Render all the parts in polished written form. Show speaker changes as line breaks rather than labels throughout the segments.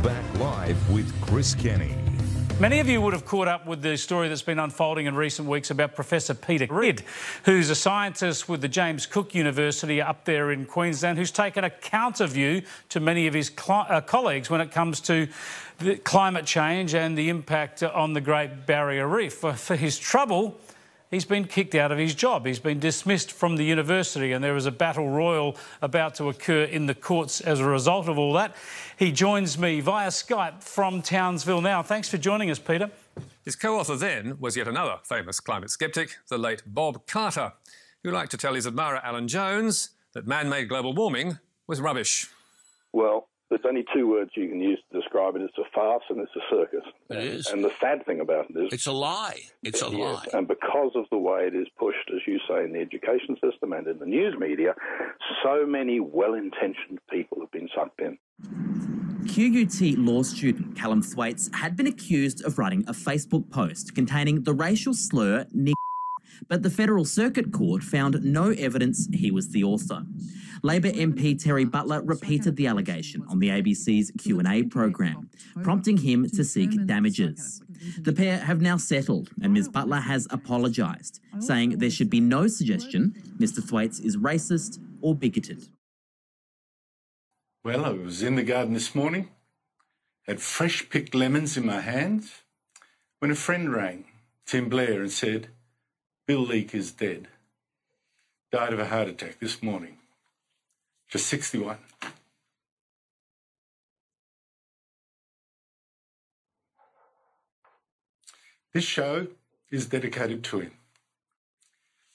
back live with Chris Kenny.
Many of you would have caught up with the story that's been unfolding in recent weeks about Professor Peter Reid, who's a scientist with the James Cook University up there in Queensland, who's taken a counter view to many of his colleagues when it comes to the climate change and the impact on the Great Barrier Reef. For his trouble, he's been kicked out of his job. He's been dismissed from the university, and there is a battle royal about to occur in the courts as a result of all that. He joins me via Skype from Townsville now. Thanks for joining us, Peter.
His co-author then was yet another famous climate skeptic, the late Bob Carter, who liked to tell his admirer Alan Jones that man-made global warming was rubbish.
Well, there's only two words you can use to describe it. It's a farce and it's a circus.
It is.
And the sad thing about it is...
It's a lie. It's a lie.
Yes, and because of the way it is pushed, as you say, in the education system and in the news media, so many well-intentioned people have been sucked in.
QUT law student Calum Thwaites had been accused of writing a Facebook post containing the racial slur "nigger," but the Federal Circuit Court found no evidence he was the author. Labor MP Terry Butler repeated the allegation on the ABC's Q&A program, prompting him to seek damages. The pair have now settled, and Ms Butler has apologised, saying there should be no suggestion Mr Thwaites is racist or bigoted.
Well, I was in the garden this morning, had fresh picked lemons in my hands, when a friend rang, Tim Blair, and said, "Bill Leak is dead. Died of a heart attack this morning. Just 61. This show is dedicated to him,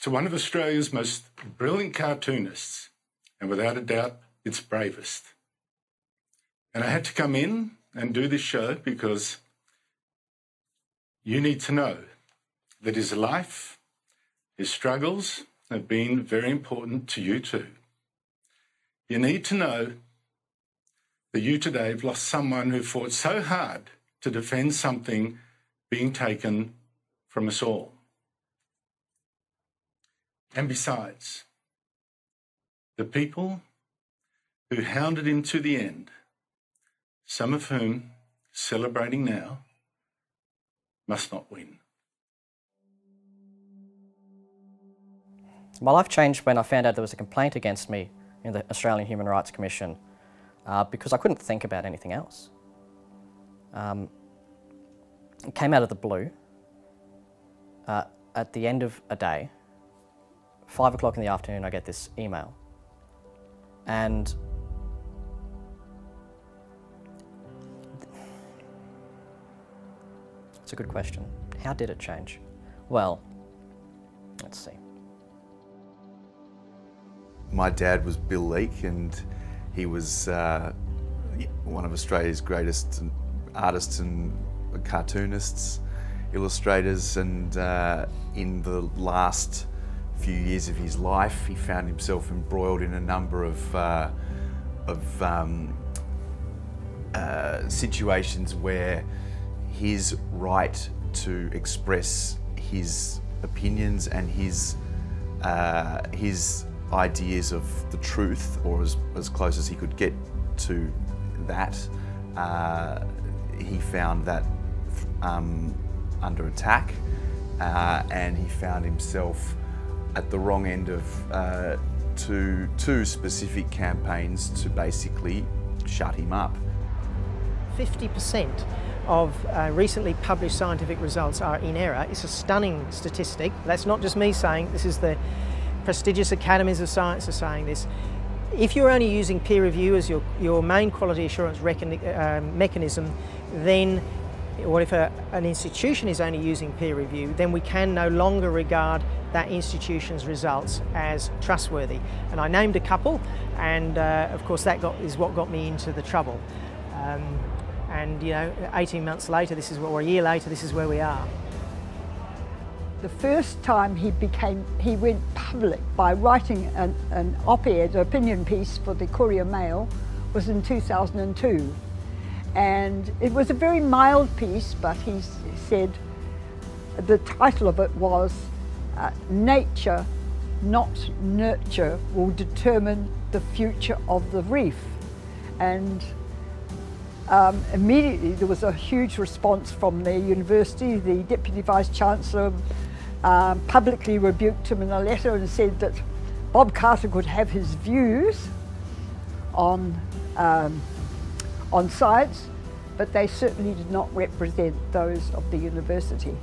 to one of Australia's most brilliant cartoonists, and without a doubt, its bravest. And I had to come in and do this show because you need to know that his life, his struggles have been very important to you too. You need to know that you today have lost someone who fought so hard to defend something being taken from us all. And besides, the people who hounded him to the end, some of whom, celebrating now, must not win.
My life changed when I found out there was a complaint against me in the Australian Human Rights Commission because I couldn't think about anything else. It came out of the blue at the end of a day. 5 o'clock in the afternoon, I get this email. And it's a good question. How did it change? Well, let's see.
My dad was Bill Leak, and he was one of Australia's greatest artists and cartoonists, illustrators, and in the last few years of his life, he found himself embroiled in a number of situations where his right to express his opinions and his ideas of the truth, or as close as he could get to that, he found that under attack, and he found himself at the wrong end of two specific campaigns to basically shut him up.
50% of recently published scientific results are in error. It's a stunning statistic. That's not just me saying, this is the prestigious academies of science are saying this. If you're only using peer review as your main quality assurance mechanism, then, or if an institution is only using peer review, then we can no longer regard that institution's results as trustworthy. And I named a couple, and of course that is what got me into the trouble. And you know, 18 months later, or a year later, this is where we are.
The first time he went public by writing an op-ed, opinion piece for the Courier Mail, was in 2002. And it was a very mild piece, but he said the title of it was "Nature, Not Nurture, Will Determine the Future of the Reef." And immediately there was a huge response from the university. The Deputy Vice-Chancellor publicly rebuked him in a letter and said that Bob Carter could have his views on science, but they certainly did not represent those of the university.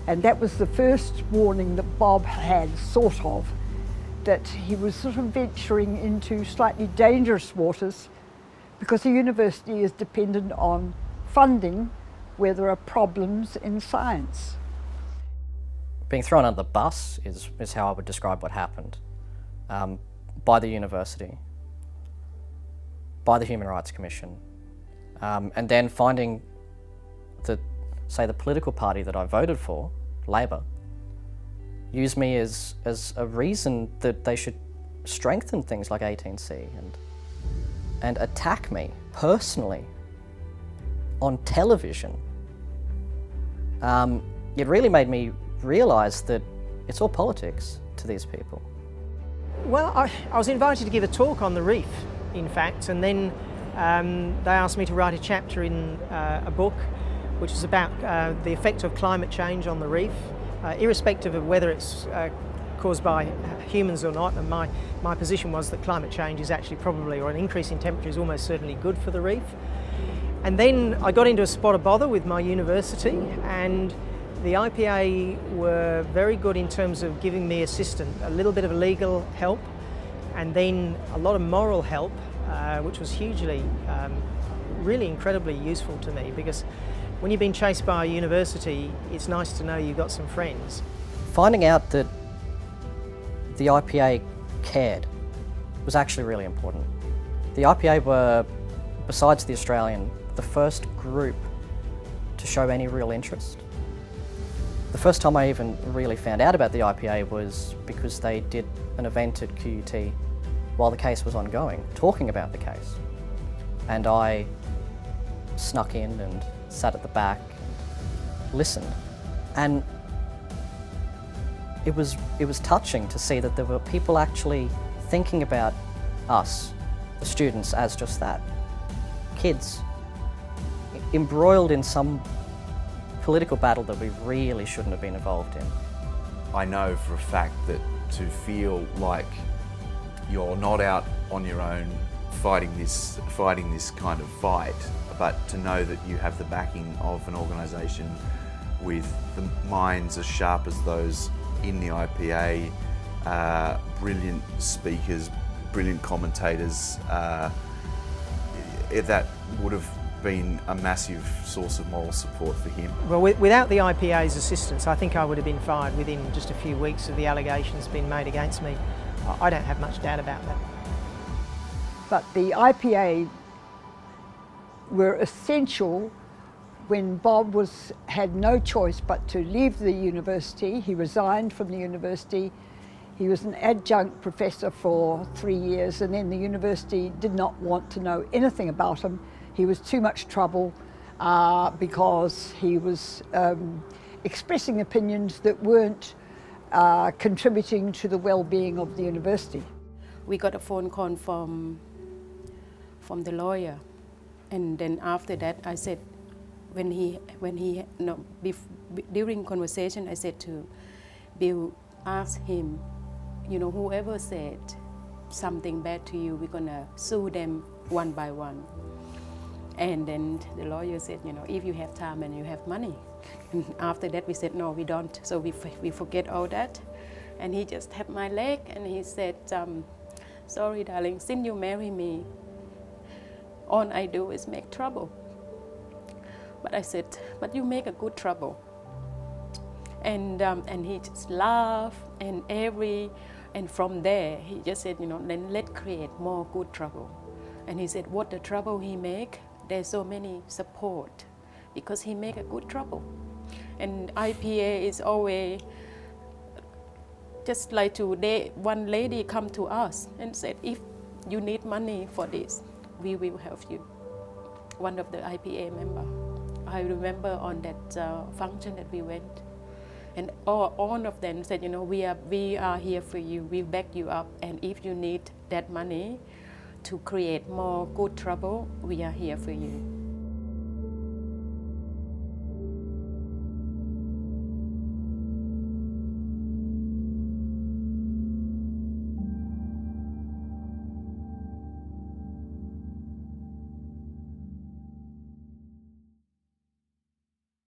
And that was the first warning that Bob had, sort of, that he was sort of venturing into slightly dangerous waters, because the university is dependent on funding where there are problems in science.
Being thrown under the bus is how I would describe what happened. By the university, by the Human Rights Commission, and then finding that, say, the political party that I voted for, Labor, use me as a reason that they should strengthen things like 18C and attack me personally on television. It really made me realise that it's all politics to these people.
Well, I was invited to give a talk on the reef, in fact, and then they asked me to write a chapter in a book which is about the effect of climate change on the reef, irrespective of whether it's caused by humans or not. And my position was that climate change is actually probably, or an increase in temperature is almost certainly good for the reef. And then I got into a spot of bother with my university, and the IPA were very good in terms of giving me assistance, a little bit of legal help, and then a lot of moral help, which was hugely, really incredibly useful to me, because when you've been chased by a university, it's nice to know you've got some friends.
Finding out that the IPA cared was actually really important. The IPA were, besides the Australian, the first group to show any real interest. The first time I even really found out about the IPA was because they did an event at QUT while the case was ongoing, talking about the case. And I snuck in and sat at the back and listened. And it was touching to see that there were people actually thinking about us, the students, as just that. Kids, embroiled in some political battle that we really shouldn't have been involved in.
I know for a fact that to feel like you're not out on your own fighting this kind of fight, but to know that you have the backing of an organisation with the minds as sharp as those in the IPA, brilliant speakers, brilliant commentators, that would have been a massive source of moral support for him.
Well, without the IPA's assistance, I think I would have been fired within just a few weeks of the allegations being made against me. I don't have much doubt about that.
But the IPA were essential when Bob had no choice but to leave the university. He resigned from the university. He was an adjunct professor for 3 years, and then the university did not want to know anything about him. He was too much trouble because he was expressing opinions that weren't contributing to the well-being of the university.
We got a phone call from the lawyer, and then after that I said, during conversation I said to Bill, ask him, you know, whoever said something bad to you, we're gonna sue them one by one. And then the lawyer said, you know, if you have time and you have money. And after that we said, no, we don't. So we forget all that. And he just tapped my leg and he said, sorry, darling, since you marry me, all I do is make trouble. But I said, but you make a good trouble. And he just laughed, and from there he just said, you know, then let's create more good trouble. And he said, what the trouble he make, there's so many support because he make a good trouble. And IPA is always just like today, one lady come to us and said, if you need money for this, we will help you. One of the IPA member. I remember on that function that we went, and all of them said, you know, we are here for you, we back you up, and if you need that money to create more good trouble, we are here for you.